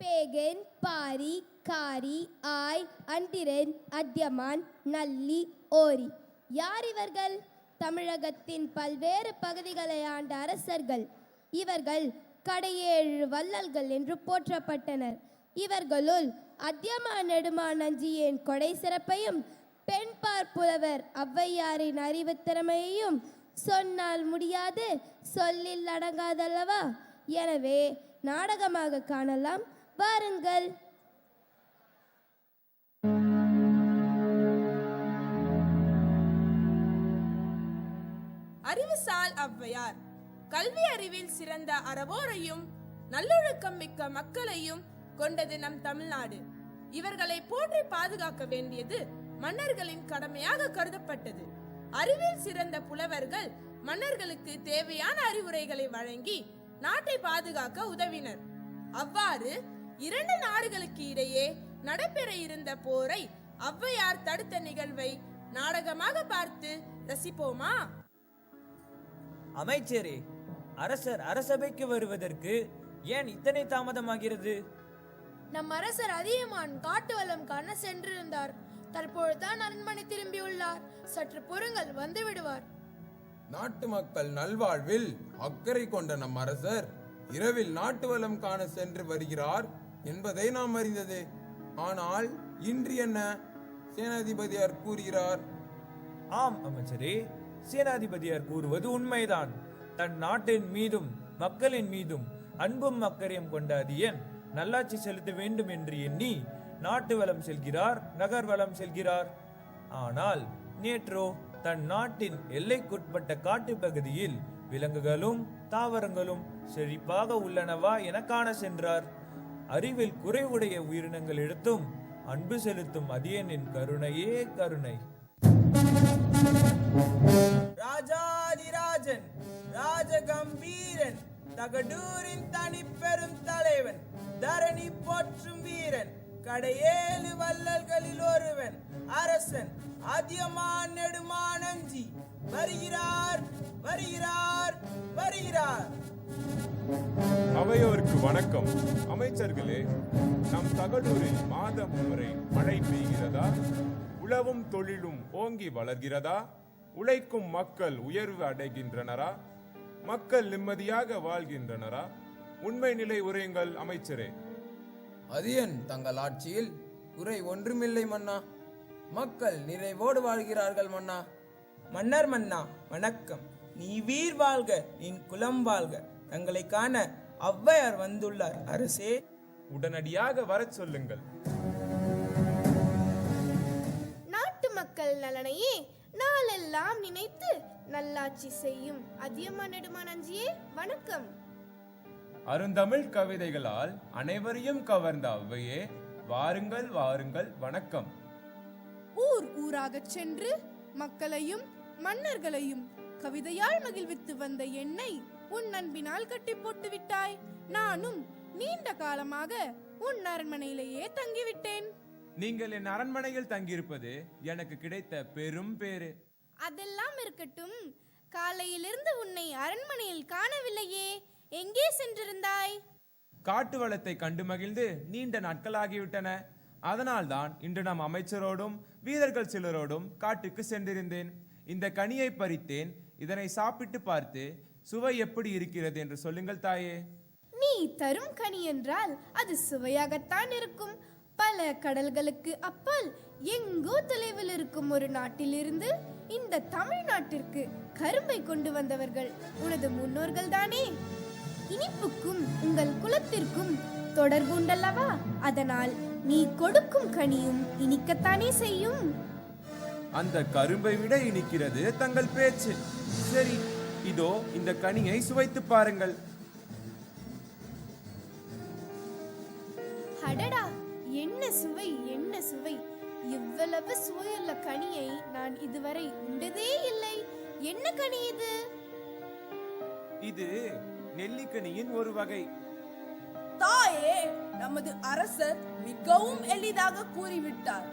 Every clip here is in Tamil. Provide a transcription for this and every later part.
பேகன், பாரி, காரி, ஆய், அண்டிரன், அத்தியமான், நல்லி, ஓரி. யார் இவர்கள்? தமிழகத்தின் பல்வேறு பகுதிகளை ஆண்ட அரசர்கள். இவர்கள் கடையேழு வள்ளல்கள் என்று போற்றப்பட்டனர். இவர்களுள் அத்தியமான் நெடுமான் அஞ்சியின் கொடை சிறப்பையும் பெண்பார் புலவர் ஔவையாரின் அறிவு திறமையையும் சொன்னால் முடியாது, சொல்லில் அடங்காதல்லவா? எனவே நாடகமாக காணலாம், வாருங்கள். அறிவுசால் ஔவையார் கல்வி அறிவில் சிறந்த அறவோரையும் நல்லொழுக்கம் மிக்க மக்களையும் கொண்டது நம் தமிழ்நாடு. இவர்களை போற்றி பாதுகாக்க வேண்டியது மன்னர்களின் கடமையாக கருதப்பட்டது. அறிவில் சிறந்த புலவர்கள் மன்னர்களுக்கு தேவையான அறிவுரைகளை வழங்கி நாட்டை பாதுகாக்க உதவினர். அவ்வாறு இரண்டு நாடுகளுக்கு இடையே நடைபெற இருந்த போரை ஔவையார் தடுத்த நிகழ்வை நாடகமாக பார்த்து ரசிப்போமா? அமைச்சரே, அரசர் அரசபைக்கு வருவதற்கு ஏன் இத்தனை தாமதமாகிறது? நம் அரசர் அதியமான் காட்டு வளம் காண சென்றிருந்தார். தற்பொழுதுதான் அரண்மனை திரும்பியுள்ளார். சற்று பொறுங்கள், வந்து விடுவார். நாட்டு மக்கள் நல்வாழ்வில் அக்கறை கொண்ட நம் அரசர் இரவில் நாட்டு வளம் காண சென்று வருகிறார் என்பதை நாம் அறிந்ததே. ஆனால் இன்று என்ன சேனாதிபதியார் கூறுகிறார்? ஆம் அமைச்சரே, சேனாதிபதியார் கூறுவது உண்மைதான். தன் நாட்டின் மீதும் மக்களின் மீதும் அன்பும் அக்கறையும் கொண்ட அதியன் நல்லாட்சி செலுத்த வேண்டும் என்று எண்ணி நாட்டு வளம் செல்கிறார், நகர் வளம் செல்கிறார். ஆனால் நேற்றோ தன் நாட்டின் எல்லைக்குட்பட்ட காட்டு பகுதியில் விலங்குகளும் தாவரங்களும் செழிப்பாக உள்ளனவா என காண சென்றார். அறிவில் குறைவுடைய உயிரினங்கள் எடுத்தும் அன்பு செலுத்தும் அதியனின் கருணையே கருணை. ராஜாதிராஜன், ராஜகம்பீரன், தகடூரின் தனி பெரும் தலைவன், தரணி போற்றும் வீரன், கடையேழு வள்ளல்களில் ஒருவன், அரசன் அதியமான் நெடுமான் அஞ்சி வருகிறார், வருகிறார், வருகிறார். அவையோருக்கு வணக்கம். அமைச்சர்களே, நம் தகடூரில் மாதம் முறை மழை பெய்கிறதா? உழவும் தொழிலும் ஓங்கி வளர்கிறதா? உழைக்கும் மக்கள் உயர்வு அடைகின்றனரா? மக்கள் நிம்மதியாக வாழ்கின்றனரா? உண்மை நிலை உரையுங்கள் அமைச்சரே. அதியன் தங்கள் ஆட்சியில் குறை ஒன்றுமில்லை மன்னா. மக்கள் நிறைவோடு வாழ்கிறார்கள் மன்னா. மன்னர் மன்னா வணக்கம். நீ வீர் வாழ்க, நின் குலம் வாழ்க. தங்களை காண ஔவையார் வந்துள்ளார் அரசே. உடனடியாக வரச் சொல்லுங்கள். நாட்டு மக்கள் நலனையே நாளெல்லாம் நினைத்து நல்லாட்சி செய்யும் அதியமான் நெடுமான் அஞ்சியே வணக்கம். அருந்தமிழ் கவிதைகளால் அனைவரையும் கவர்ந்த ஔவையே, வாருங்கள் வாருங்கள், வணக்கம். ஊர் ஊராகச் சென்று மக்களையும் மன்னர்களையும் கவிதையால் மகிழ்வித்து வந்த என்னை உன் அன்பினால் கட்டி போட்டு விட்டாய். நானும் நீண்ட காலமாக உன் அரண்மனையிலேயே தங்கிவிட்டேன். நீங்கள் என் அரண்மனையில் தங்கியிருப்பது எனக்கு கிடைத்த பெரும் பேறு. அதெல்லாம் இருக்கட்டும், காலையிலிருந்து உன்னை அரண்மனையில் காணவில்லையே, எங்கே சென்றிருந்தாய்? காட்டு வளத்தை கண்டு மகிழ்ந்து நீண்ட நாட்களாகிவிட்டன. அதனால்தான் இன்று நம் அமைச்சரோடும் வீரர்கள் சிலரோடும் காட்டுக்கு சென்றிருந்தேன். இந்த கனியை பறித்தேன். இதனை சாப்பிட்டு பார்த்து சுவை எப்படி இருக்கிறது என்று சொல்லுங்கள் தாயே. நீ தரும் கனி என்றால் அது சுவையாகத்தான் இருக்கும். பல கடல்களுக்கு அப்பால் எங்கோ தொலைவில் இருக்கும் ஒரு நாட்டிலிருந்து இந்த தமிழ்நாட்டிற்கு கரும்பை கொண்டு வந்தவர்கள் உனது முன்னோர்கள் தானே. இனிப்புக்கும் உங்கள் குலத்திற்கும் தொடர்பு உண்டல்லவா? அதனால் நீ கொடுக்கும் கனியும் இனிக்கத்தானே செய்யும். அந்த கரும்பை விட இனிக்கிறது தங்கள் பேச்சு. சரி, இதோ இந்த கனியை சுவைத்து பாருங்கள். அடடா, என்ன சுவை, என்ன சுவை! இவ்வளவு சுவையுள்ள கனியை நான் இதுவரை உண்டதே இல்லை. என்ன கனி இது? இது நெல்லிக்கனியின் ஒரு வகை. தாயே, நமது அரசர் மிகவும் எளிதாக கூறிவிட்டார்.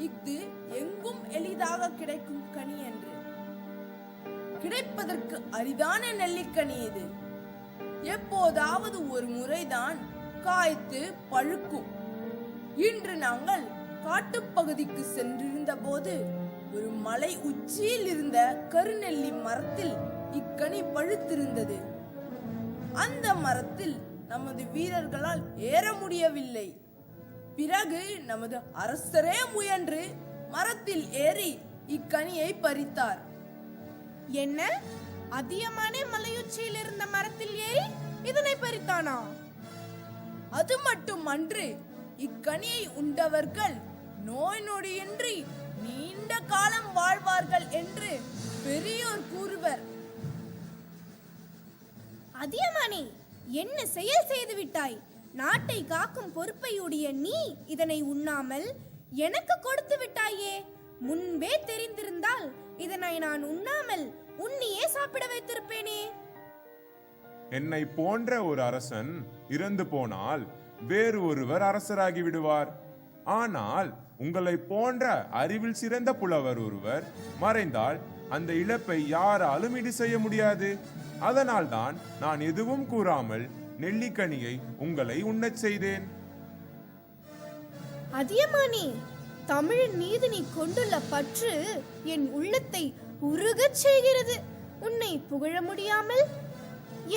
இது எங்கும் எளிதாக கிடைக்கும் கனி என்று. கிடைப்பதற்கு அரிதான நெல்லிக்கனி இது. எப்போதாவது ஒரு முறைதான் காய்த்து பழுக்கும். இன்று நாங்கள் காட்டுப்பகுதிக்கு சென்றிருந்த போது ஒரு மலை உச்சியில் இருந்த கருநெல்லி மரத்தில் இக்கனி பழுத்திருந்தது. அந்த மரத்தில் நமது வீரர்களால் ஏற முடியவில்லை. பிறகு நமது அரசரே முயன்று மரத்தில் ஏறி இக்கனியை பறித்தார். என்ன, அதியமானே மலையுச்சியில் இருந்த மரத்தில் ஏறி இதனை பறித்தானா? அது மட்டுமன்று, இக்கனியை உண்டவர்கள் நோய் நொடியின்றி நீண்ட காலம் வாழ்வார்கள் என்று பெரியோர் கூறுவர். அதியமானே, என்ன செயல் செய்து விட்டாய்? நாட்டை காக்கும் பொறுப்பை உடைய நீ இதனை உண்ணாமல் எனக்கு கொடுத்து விட்டாயே. முன்பே தெரிந்திருந்தால் இதனை நான் உண்ணாமல் உன்னியே சாப்பிட வைத்திருப்பேனே. என்னை போன்ற ஒரு அரசன் இறந்து போனால் வேறு ஒருவர் அரசராகி விடுவார். ஆனால் உங்களை போன்ற அறிவில் சிறந்த புலவர் ஒருவர் மறைந்தால் அந்த இழப்பை யாராலும் ஈடு செய்ய முடியாது. அதனால்தான் நான் எதுவும் கூறாமல் நெல்லிக்கனியை உங்களை உண்ணச் செய்தேன். அதியமானே, தமிழின் மீது நீ கொண்டுள்ள பற்று என் உள்ளத்தை உருகச் செய்கிறது. உன்னை புகழ முடியாமல்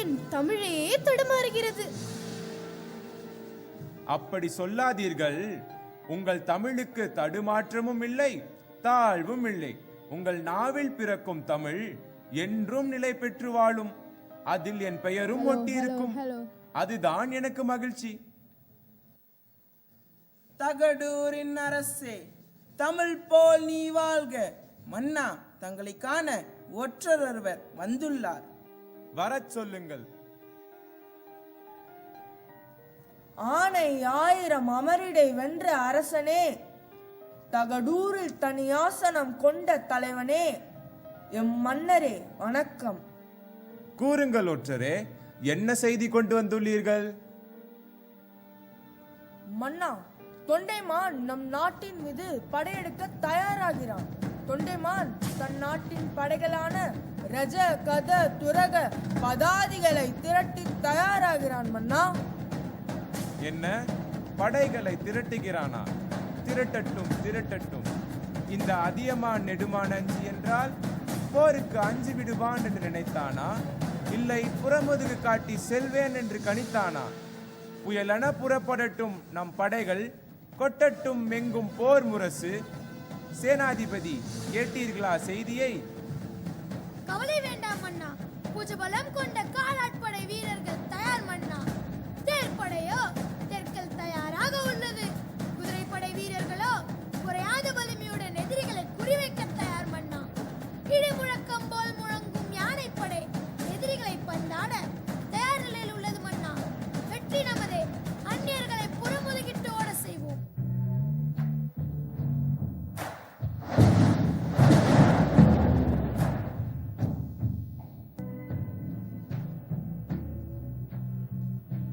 என் தமிழே தடுமாறுகிறது. அப்படி சொல்லாதீர்கள். உங்கள் தமிழுக்கு தடுமாற்றமும் இல்லை, தாழ்வும் இல்லை. உங்கள் நாவில் பிறக்கும் தமிழ் என்றும் நிலை பெற்று வாழும். அதில் என் பெயரும் ஒட்டியிருக்கும். அதுதான் எனக்கு மகிழ்ச்சி. தகடூரின் அரசே, தமிழ் போல் நீ வாழ்க. மன்னா, தங்களை காண ஒற்றரொருவர் வந்துள்ளார். வரச் சொல்லுங்கள். ஆனை 1000 அமரிடை வென்ற அரசனே, தகடூரில் தனியாசனம் கொண்ட தலைவனே, எம் மன்னரே வணக்கம். கூறுங்கள் ஒற்றரே, என்ன செய்தி கொண்டு வந்துள்ளீர்கள்? மன்னா, தொண்டைமான் நம் நாட்டின் மீது படையெடுக்க தயாராகிறான். தொண்டைமான் தன் நாட்டின் படைகளான ரஜ கத துரக பதாதிகளை திரட்டி தயாராகிறான் மன்னா. என்ன, படைகளை திரட்டுகிறானா? திரட்டட்டும் திரட்டட்டும். இந்த அதியமான் நெடுமான் அஞ்சி என்றால் போருக்கு அஞ்சு விடுவான் என்று நினைத்தானா? இல்லை புறமுதுகு காட்டி செல்வேன் என்று கணித்தானா? புயலென புறப்படட்டும் நம் படைகள், கொட்டட்டும் எங்கும் போர் முரசு. சேனாதிபதி, கேட்டீர்களா செய்தியை? கவலை வேண்டாம் மன்னா, புஜபலம் கொண்ட காலாட்படை வீரர்கள் தயார் மன்னா. தேர்ப்படையோ தெற்கில் தயாராக உள்ளது. குதிரைப்படை வீரர்களோ குறையாத வலிமையுடன் எதிரிகளை குறிவைக்க தயார் மன்னா. இடி முழக்கம் போல் முழங்கும் யானைப்படை எதிரிகளை பந்தாட தயார் நிலையில் உள்ளது மன்னா. வெற்றி நமதே. அந்நியர்களை புறமுதுகிட்டு ஓட செய்வோம்.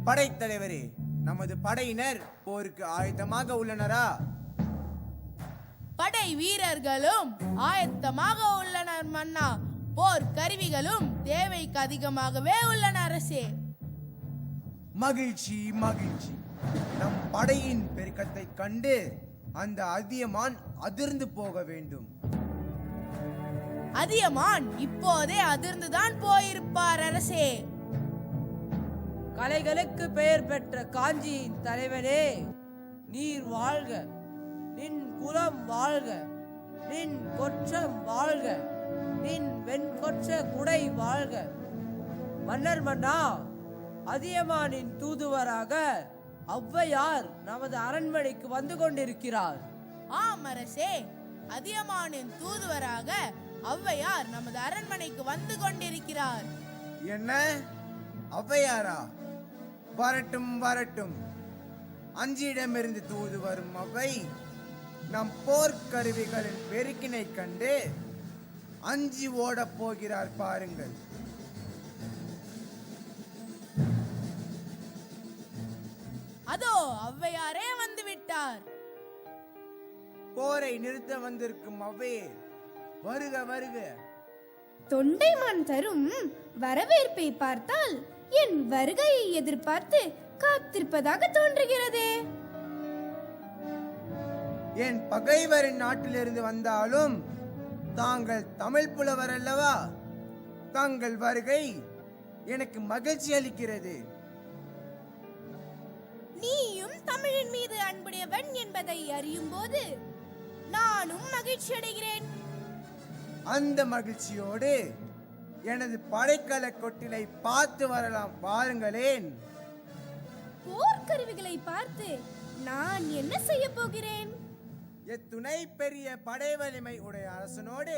படைத்தலைவரே, நமது படையினர் போருக்கு ஆயத்தமாக உள்ளனரா? படை வீரர்களும் ஆயத்தமாக உள்ளனர் மன்னா. போர் கருவிகளும் தேவைக்கு அதிகமாகவே உள்ளன அரசே. மகிழ்ச்சி மகிழ்ச்சி. நம் படையின் பெருக்கத்தை கண்டு அந்த அதியமான் அதிர்ந்து போக வேண்டும். அதியமான் இப்போதே அதிர்ந்துதான் போயிருப்பார் அரசே. கலைகளுக்கு பெயர் பெற்ற காஞ்சியின் தலைவனே, நீர் வாழ்க. நின் குலம் வாழ்க. நின் கொற்றம் வாழ்க. நின் வெண்கொற்ற குடை வாழ்க. மன்னர் மன்னா, அதியமானின் தூதுவராக ஔவையார் நமது அரண்மனைக்கு வந்து கொண்டிருக்கிறார். ஆம் அரசே, அதியமானின் தூதுவராக ஔவையார் நமது அரண்மனைக்கு வந்து கொண்டிருக்கிறார். என்ன, ஔவையாரா? வரட்டும் வரட்டும். அஞ்சியிடமிருந்து தூது வரும் அவை நம் போர்க்கருவிகளின் பெருக்கினை கண்டு அஞ்சி ஓடப் போகிறார் பாருங்கள். அதோ ஔவையாரே வந்து விட்டார். போரை நிறுத்த வந்திருக்கும் அவ்வையே, வருக வருக. தொண்டைமான் தரும் வரவேற்பை பார்த்தால் என் வருகையை எதிர்பார்த்து காத்திருப்பதாக தோன்றுகிறதே. என் பகைவரின் நாட்டிலிருந்து வந்தாலும் தாங்கள் தமிழ் புலவர் அல்லவா? தங்கள் வருகை எனக்கு மகிழ்ச்சி அளிக்கிறது. நீயும் தமிழின் மீது அன்புடையவன் என்பதை அறியும் போது நானும் மகிழ்ச்சி அடைகிறேன். அந்த மகிழ்ச்சியோடு எனது படைக்கல கொட்டிலை பார்த்து வரலாம், பாருங்களேன். போர்க்கருவிகளை பார்த்து நான் என்ன செய்ய போகிறேன்? எத்துணை பெரிய படை வலிமை உடைய அரசனோடு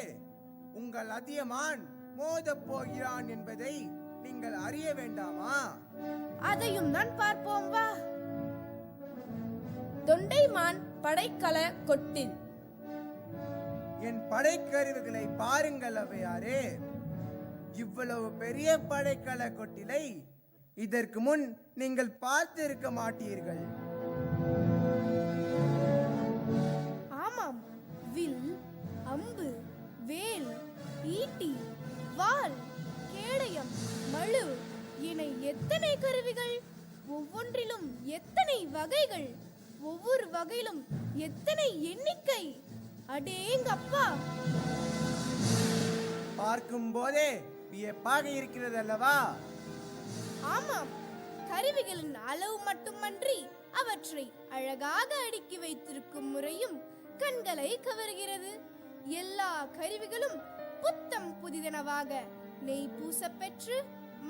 உங்கள் அதியமான் மோதப் போகிறான் என்பதை நீங்கள் அறிய வேண்டாமா? அதையும் தான் பார்ப்போம் வா. தொண்டைமான் படைக்கல கொட்டில். என் படைக்கருவிகளை பாருங்கள் அவையாரே. இவ்வளவு பெரிய படைக்கல கொட்டிலை இதற்கு முன் நீங்கள் பார்த்து இருக்க மாட்டீர்கள். ஆமாம், வில், அம்பு, வேல், ஈட்டி, வாள், கேடயம், மழு என எத்தனை கருவிகள், ஒவ்வொன்றிலும் எத்தனை வகைகள், ஒவ்வொரு வகையிலும் எத்தனை எண்ணிக்கை. அடேங்கப்பா! பார்க்கும் போதே வியப்பாக இருக்கிறது அல்லவா? ஆமாம், கருவிகளின் அளவு மட்டுமன்றி அவற்றை அழகாக அடுக்கி வைத்திருக்கும் முறையும் கண்களை கவர்கிறது. எல்லா கருவிகளும் புத்தம் புதிதனவாக நெய் பூசப்பெற்று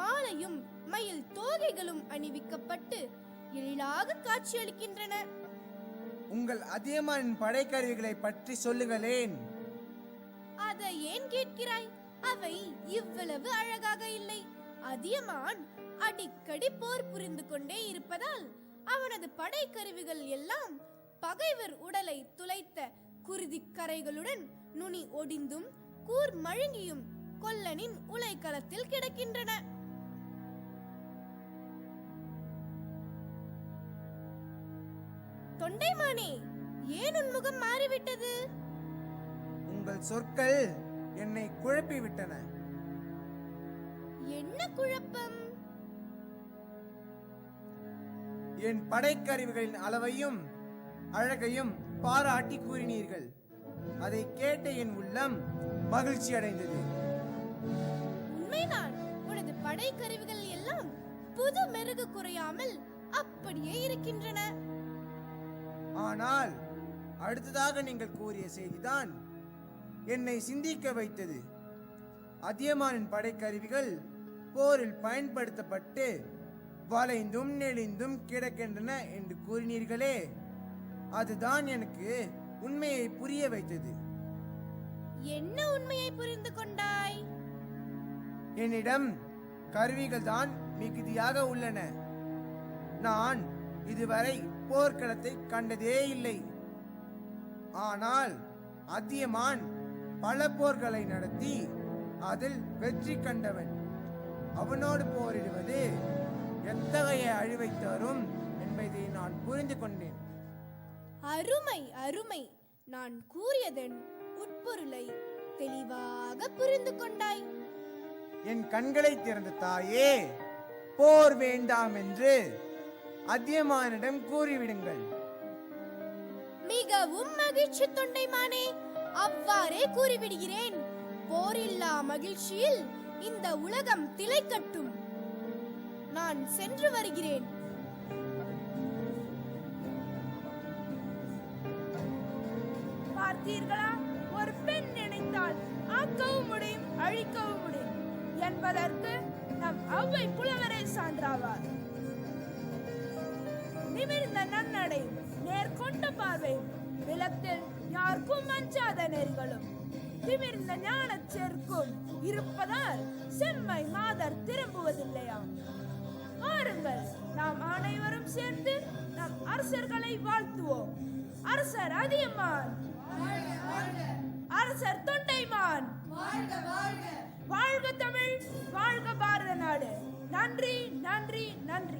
மாலையும் மயில் தோகைகளும் அணிவிக்கப்பட்டு எழிலாக காட்சியளிக்கின்றன. உங்கள் அதியமானின் படைக்கருவிகளை பற்றி சொல்லுங்களேன். அதை ஏன் கேட்கிறாய்? அவை இவ்வளவு அழகாக இல்லை. அதியமான் அடிக்கடி போர் புரிந்து கொண்டே இருப்பதால் அவனது படைக்கருவிகள் எல்லாம் பகைவர் உடலை துளைத்த குருதிக்கரைகளுடன் நுனி ஒடிந்தும் கூர் மழுங்கியும் கொல்லனின் உலைக்களத்தில் கிடக்கின்றன. தொண்டைமானே, ஏன் உன் முகம் மாறிவிட்டது? உங்கள் சொற்கள் என்னை குழப்பிவிட்டன. என்ன குழப்பம்? என் படைக்கருவிகளின் அளவையும் அழகையும் பாராட்டி கூறினீர்கள். அதை கேட்ட என் உள்ளம் மகிழ்ச்சி அடைந்தது. உண்மைதான், உனது படைக்கருவிகள் எல்லாம் புது மெருகு குறையாமல் அப்படியே இருக்கின்றன. ஆனால் அடுத்ததாக நீங்கள் கூறிய செய்திதான் என்னை சிந்திக்க வைத்தது. அதியமானின் படைக்கருவிகள் போரில் பயன்படுத்தப்பட்டு வளைந்தும் நெளிந்தும் கிடக்கின்றன என்று கூறினீர்களே, அதுதான் எனக்கு உண்மையை புரிய வைத்தது. என்ன உண்மையை புரிந்து கொண்டாய்? என்னிடம் கருவிகள் தான் மிகுதியாக உள்ளன. நான் இதுவரை போர்க்களத்தை கண்டதே இல்லை. ஆனால் அதியமான் பல போர்களை நடத்தி அதில் வெற்றி கண்டவன். அவனோடு போரிடுவது எத்தகைய அழிவை தரும் என்பதை நான் புரிந்து கொண்டேன். அருமை அருமை, நான் கூறியதன் உட்பொருளை தெளிவாக புரிந்து கொண்டாய். என் கண்களை திறந்த தாயே, போர் வேண்டாம் என்று அதியமானிடம் கூறிவிடுங்கள். மிகவும் மகிழ்ச்சி தொண்டைமானே, அவ்வாறே கூறிவிடுகிறேன். போரில்லா மகிழ்ச்சியில் இந்த உலகம் திளைக்கட்டும். நான் சென்று வருகிறேன். பார்த்தீர்களா, ஒரு பெண் நினைத்தால் ஆக்கவும் முடியும் அழிக்கவும் முடியும் என்பதற்கு நம் அவ்வை புலவரே சான்றாவார். நிமிர்ந்த நன்னடையும் நேர்கொண்ட பார்வையும் நிலத்தில் யாருக்கும் அஞ்சாத நெறிகளும் திமிர்ந்த ஞானச் செருக்கும் இருப்பதால் செம்மை மாதர் திரும்புவதில்லையாம். வாருங்கள், நாம் அனைவரும் சேர்ந்து நம் அரசர்களை வாழ்த்துவோம். அரசர் அதியமான், அரசர் தொண்டைமான், வாழ்க தமிழ், வாழ்க பாரத நாடு. நன்றி, நன்றி, நன்றி.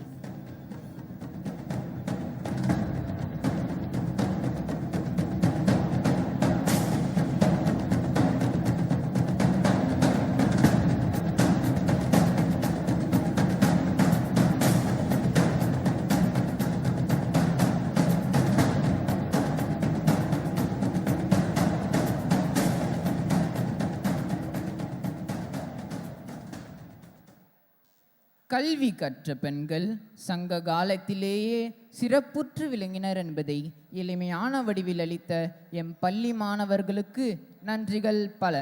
கல்வி கற்ற பெண்கள் சங்க காலத்திலேயே சிறப்புற்று விளங்கினர் என்பதை எளிமையான வடிவில் அளித்த எம் பள்ளி மாணவர்களுக்கு நன்றிகள் பல.